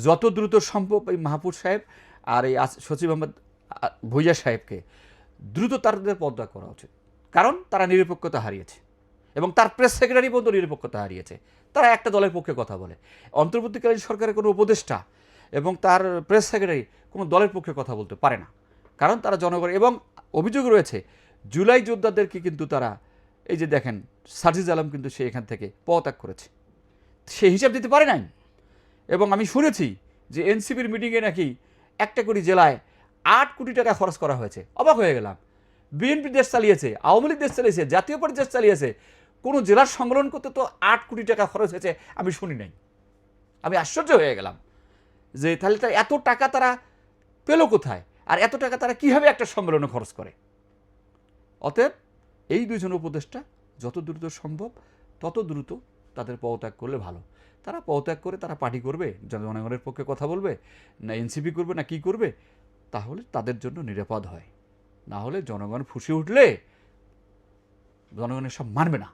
যত দ্রুত সম্ভব এই মাহফুজ সাহেব আর এই সচিব আহমেদ ভুইয়া সাহেবকে দ্রুত তাদের পদত্যাগ করা উচিত, কারণ তারা নিরপেক্ষতা হারিয়েছে এবং তার প্রেস সেক্রেটারি পর্যন্ত নিরপেক্ষতা হারিয়েছে। তারা একটা দলের পক্ষে কথা বলে, অন্তর্বর্তীকালীন সরকারের কোনো উপদেষ্টা এবং তার প্রেস সেক্রেটারি কোনো দলের পক্ষে কথা বলতে পারে না, কারণ তারা জনগণ। এবং অভিযোগ রয়েছে জুলাই যোদ্ধাদেরকে কিন্তু তারা, এই যে দেখেন সাজিদ আলম কিন্তু সে এখান থেকে পদত্যাগ করেছে, সে হিসাব দিতে পারে নাই। এবং আমি শুনেছি যে এনসিপির মিটিংয়ে নাকি একটা করে জেলায় 8 কোটি টাকা খরচ করা হয়েছে। অবাক হয়ে গেলাম। বিএনপি দেশ চালিয়েছে, আওয়ামী লীগ দেশ চালিয়েছে, জাতীয় পার্টি দেশ চালিয়েছে, কোনো জেলার সম্মেলন করতে তো 8 কোটি টাকা খরচ হয়েছে আমি শুনি নাই। আমি আশ্চর্য হয়ে গেলাম যে তাহলে তারা এত টাকা তারা পেল কোথায়, আর এত টাকা তারা কীভাবে একটা সম্মেলনে খরচ করে। অতএব এই দুইজন উপদেষ্টা যত দ্রুত সম্ভব তত দ্রুত তাদের পদত্যাগ করলে ভালো। তারা পদত্যাগ করে তারা পার্টি করবে, জনগণের পক্ষে কথা বলবে, না এনসিপি করবে, না কি করবে, তাহলে তাদের জন্য নিরাপদ হয়। না হলে জনগণ ফুঁসে উঠলে জনগণের সব মানবে না।